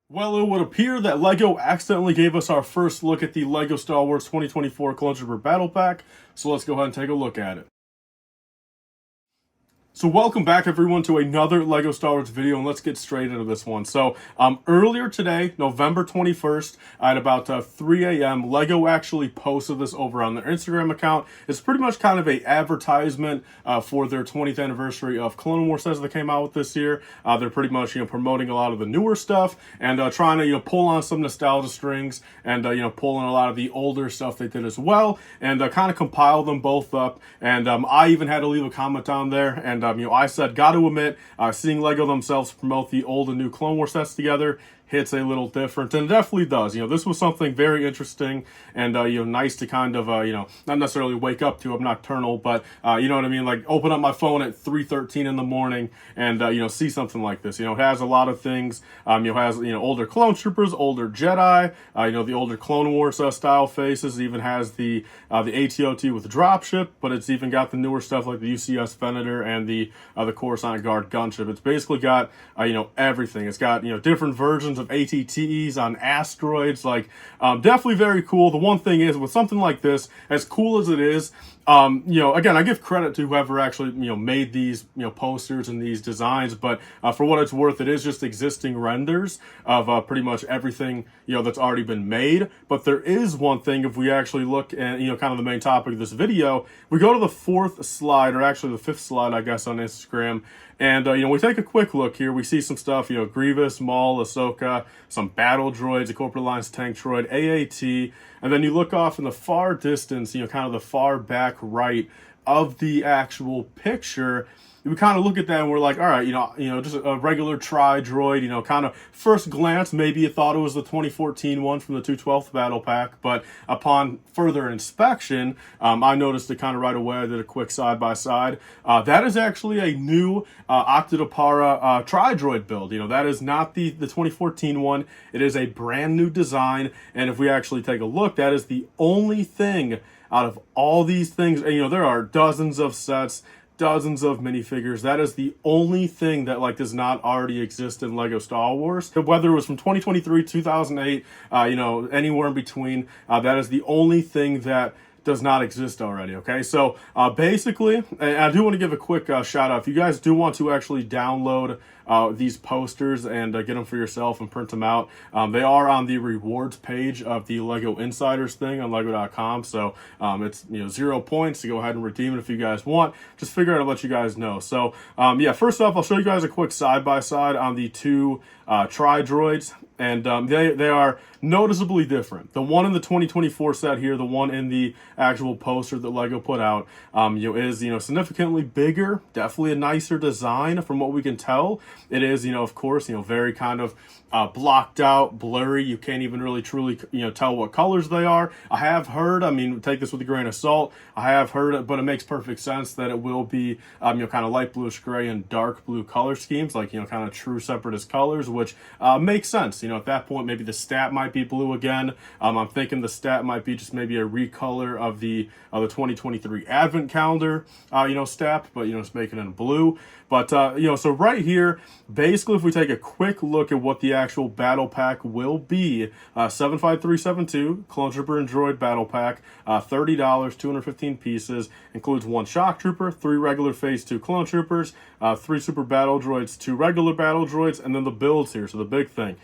Well, it would appear that LEGO accidentally gave us our first look at the LEGO Star Wars 2024 Clone Trooper Battle Pack, so let's go ahead and take a look at it. So welcome back everyone to another LEGO Star Wars video, and let's get straight into this one. So earlier today, November 21st, at about 3 a.m., LEGO actually posted this over on their Instagram account. It's pretty much kind of a advertisement for their 20th anniversary of Clone Wars sets that came out with this year. They're pretty much promoting a lot of the newer stuff and trying to pull on some nostalgia strings and pull in a lot of the older stuff they did as well, and kind of compile them both up. And I even had to leave a comment on there, and I said, got to admit, seeing LEGO themselves promote the old and new Clone Wars sets together hits a little different, and it definitely does. This was something very interesting and nice to kind of not necessarily wake up to. I'm nocturnal, but you know what I mean, like open up my phone at 3:13 in the morning and see something like this. It has a lot of things. It has older clone troopers, older Jedi, the older Clone Wars style faces. It even has the AT-OT with the dropship, but it's even got the newer stuff like the UCS Venator and the Coruscant Guard gunship. It's basically got everything. It's got different versions of ATTEs on asteroids. Like definitely very cool. The one thing is, with something like this, as cool as it is, again, I give credit to whoever actually made these posters and these designs, but for what it's worth, it is just existing renders of pretty much everything that's already been made. But there is one thing, if we actually look at kind of the main topic of this video, we go to the fourth slide, or actually the fifth slide, I guess, on Instagram. And, we take a quick look here. We see some stuff, Grievous, Maul, Ahsoka, some battle droids, a Corporate Alliance tank droid, AAT. And then you look off in the far distance, kind of the far back right of the actual picture. We kind of look at that and we're like, all right, just a regular tri-droid, kind of first glance, maybe you thought it was the 2014 one from the 212th Battle Pack, but upon further inspection, I noticed it kind of right away. I did a quick side-by-side. That is actually a new Octodopara tri-droid build. That is not the 2014 one. It is a brand new design, and if we actually take a look, that is the only thing out of all these things. And, there are dozens of sets, dozens of minifigures. That is the only thing that does not already exist in LEGO Star Wars. Whether it was from 2023, 2008, anywhere in between, that is the only thing that does not exist already. Okay, so basically, and I do want to give a quick shout out. If you guys do want to actually download these posters and get them for yourself and print them out, they are on the rewards page of the LEGO Insiders thing on lego.com. So it's 0 points to go ahead and redeem it if you guys want. Just figure out to let you guys know. So yeah, first off, I'll show you guys a quick side-by-side on the two tri-droids. And they are noticeably different. The one in the 2024 set here, the one in the actual poster that LEGO put out, is significantly bigger, definitely a nicer design from what we can tell. It is of course very kind of blocked out, blurry. You can't even really truly tell what colors they are. I have heard, take this with a grain of salt, I have heard it, but it makes perfect sense that it will be kind of light bluish gray and dark blue color schemes, like kind of true separatist colors, which makes sense. At that point, maybe the stat might be blue again. I'm thinking the stat might be just maybe a recolor of the 2023 Advent calendar, stat, but just making it in blue. But so right here, basically, if we take a quick look at what the actual battle pack will be, 75372 Clone Trooper and Droid battle pack, $30, 215 pieces, includes 1 shock trooper, 3 regular phase 2 clone troopers, 3 super battle droids, 2 regular battle droids, and then the builds here. So the big thing,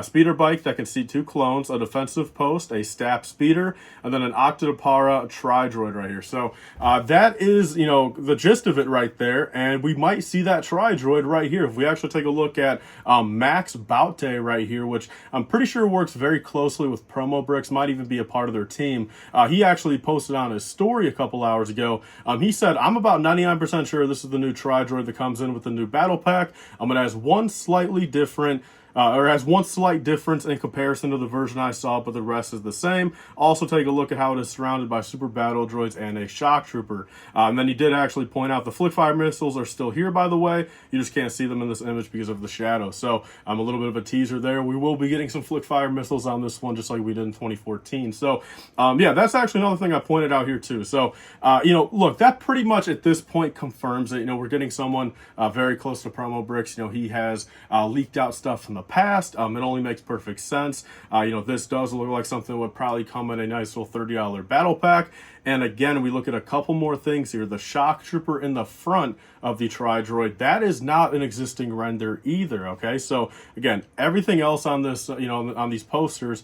speeder bike that can seat 2 clones, a defensive post, a staff speeder, and then an Octodopara tri-droid right here. So that is the gist of it right there, and we might see that tri-droid right here. If we actually take a look at Max Baute right here, which I'm pretty sure works very closely with PromoBricks, might even be a part of their team. He actually posted on his story a couple hours ago. He said, I'm about 99% sure this is the new tri-droid that comes in with the new battle pack. It has one slightly different or has one slight difference in comparison to the version I saw, but the rest is the same. Also take a look at how it is surrounded by super battle droids and a shock trooper. And then he did actually point out the flick fire missiles are still here, by the way. You just can't see them in this image because of the shadow. So a little bit of a teaser there. We will be getting some flick fire missiles on this one, just like we did in 2014. So yeah, that's actually another thing I pointed out here too. So look, that pretty much at this point confirms that we're getting someone very close to PromoBricks. He has leaked out stuff from the past. It only makes perfect sense. You know, this does look like something that would probably come in a nice little $30 battle pack. And again, we look at a couple more things here. The shock trooper in the front of the Tri-Droid, that is not an existing render either, okay? So again, everything else on this, you know, on these posters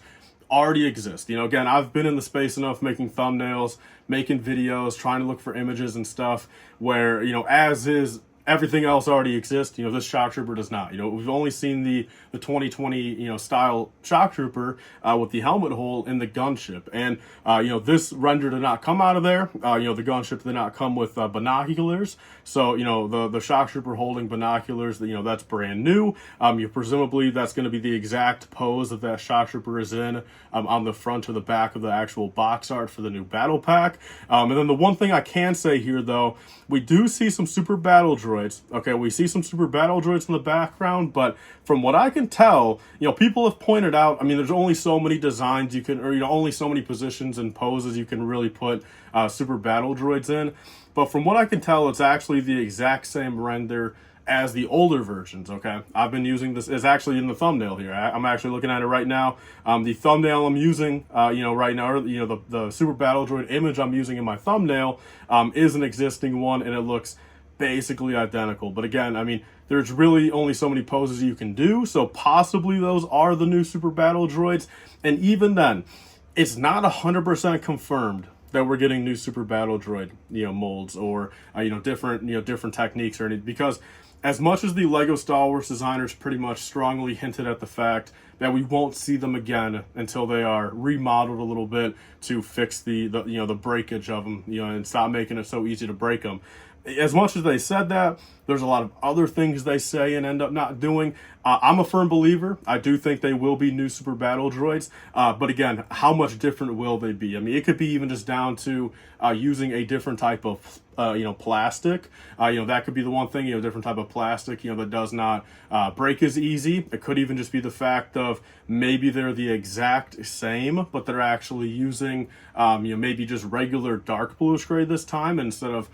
already exist. You know, again, I've been in the space enough making thumbnails, making videos, trying to look for images and stuff where, you know, as is, everything else already exists. You know, this shock trooper does not. You know, we've only seen the 2020, you know, style shock trooper with the helmet hole in the gunship. And, you know, this render did not come out of there. You know, the gunship did not come with binoculars. So, you know, the shock trooper holding binoculars, you know, that's brand new. You presumably that's going to be the exact pose that shock trooper is in on the front or the back of the actual box art for the new battle pack. And then the one thing I can say here, though, we do see some super battle droids. Okay, we see some super battle droids in the background, but from what I can tell, you know, people have pointed out, I mean, there's only so many designs you can, or, you know, only so many positions and poses you can really put super battle droids in. But from what I can tell, it's actually the exact same render as the older versions, okay? I've been using this, it's actually in the thumbnail here. I'm actually looking at it right now. The thumbnail I'm using, you know, right now, you know, the Super Battle Droid image I'm using in my thumbnail is an existing one, and it looks basically identical. But again, I mean, there's really only so many poses you can do, so possibly those are the new Super Battle Droids. And even then, it's not 100% confirmed that we're getting new Super Battle Droid, you know, molds or you know, different techniques or anything, because as much as the Lego Star Wars designers pretty much strongly hinted at the fact that we won't see them again until they are remodeled a little bit to fix the you know, the breakage of them, you know, and stop making it so easy to break them. As much as they said that, there's a lot of other things they say and end up not doing. I'm a firm believer. I do think they will be new Super Battle Droids. But again, how much different will they be? I mean, it could be even just down to using a different type of you know, plastic. You know, that could be the one thing, you know, different type of plastic, you know, that does not break as easy. It could even just be the fact of maybe they're the exact same, but they're actually using, you know, maybe just regular dark bluish gray this time instead of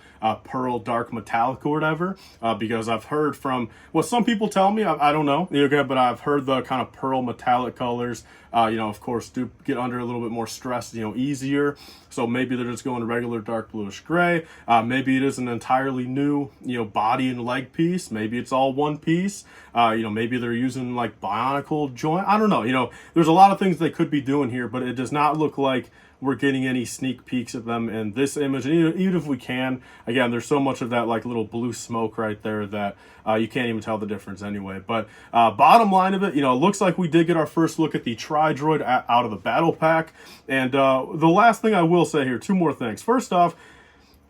pearl dark metallic or whatever. Because I've heard from, well, some people tell me, I don't know, okay, but I've heard the kind of pearl metallic colors, you know, of course, do get under a little bit more stress, you know, easier. So maybe they're just going regular dark bluish gray. Maybe it is an entirely new, you know, body and leg piece. Maybe it's all one piece. You know, maybe they're using like bionicle joint. I don't know. You know, there's a lot of things they could be doing here, but it does not look like we're getting any sneak peeks at them in this image. And even if we can, again, there's so much of that like little blue smoke right there that you can't even tell the difference anyway. But bottom line of it, you know, it looks like we did get our first look at the Tri-Droid out of the battle pack. And the last thing I will say here, two more things. First off,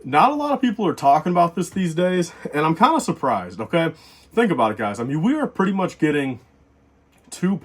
not a lot of people are talking about this these days, and I'm kind of surprised, okay? Think about it, guys. I mean, we are pretty much getting two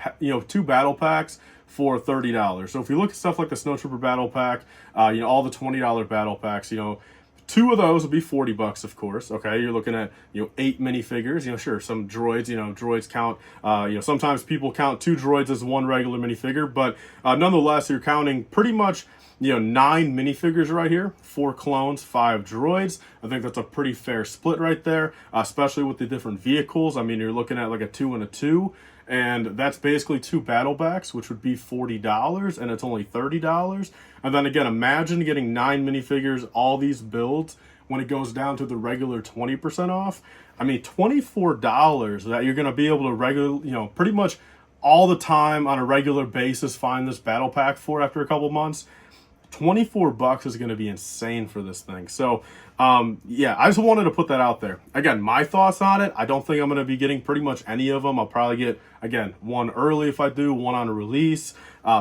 battle packs for $30. So if you look at stuff like the Snowtrooper battle pack, you know, all the $20 battle packs, you know, two of those would be $40, of course. Okay, you're looking at, you know, 8 minifigures. You know, sure, some droids. You know, droids count. You know, sometimes people count 2 droids as one regular minifigure, but nonetheless, you're counting pretty much, you know, 9 minifigures right here, 4 clones, 5 droids. I think that's a pretty fair split right there, especially with the different vehicles. I mean, you're looking at like a 2 and a 2. And that's basically 2 battle backs, which would be $40, and it's only $30. And then again, imagine getting 9 minifigures, all these builds, when it goes down to the regular 20% off. I mean, $24 that you're going to be able to you know, pretty much all the time on a regular basis find this battle pack for after a couple months. $24 is going to be insane for this thing. So, yeah, I just wanted to put that out there. Again, my thoughts on it, I don't think I'm going to be getting pretty much any of them. I'll probably get, again, one early if I do, one on a release,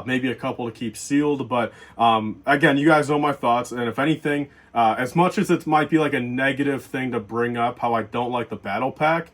maybe a couple to keep sealed. But, again, you guys know my thoughts. And if anything, as much as it might be like a negative thing to bring up how I don't like the battle pack,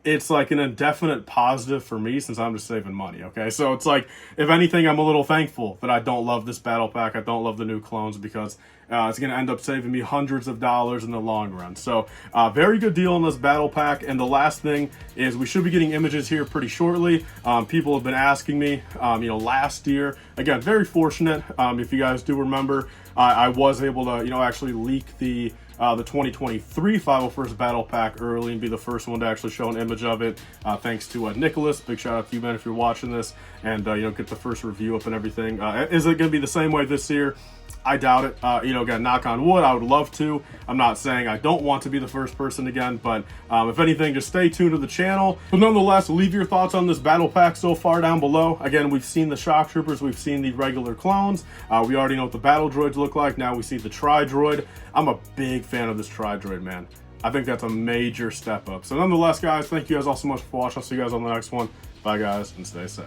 it's like an indefinite positive for me since I'm just saving money, okay? So it's like, if anything, I'm a little thankful that I don't love this battle pack. I don't love the new clones because it's going to end up saving me hundreds of dollars in the long run. So very good deal on this battle pack. And the last thing is we should be getting images here pretty shortly. People have been asking me, you know, last year. Again, very fortunate. If you guys do remember, I was able to, you know, actually leak the the 2023 501st Battle Pack early and be the first one to actually show an image of it. Thanks to Nicholas. Big shout out to you, man, if you're watching this, and get the first review up and everything. Is it going to be the same way this year? I doubt it. Again, knock on wood, I would love to. I'm not saying I don't want to be the first person again, but if anything, just stay tuned to the channel. But nonetheless, leave your thoughts on this battle pack so far down below. Again, we've seen the shock troopers, we've seen the regular clones. We already know what the battle droids look like. Now we see the tri-droid. I'm a big fan of this tri-droid, man. I think that's a major step up. So nonetheless, guys, thank you guys all so much for watching. I'll see you guys on the next one. Bye, guys, and stay safe.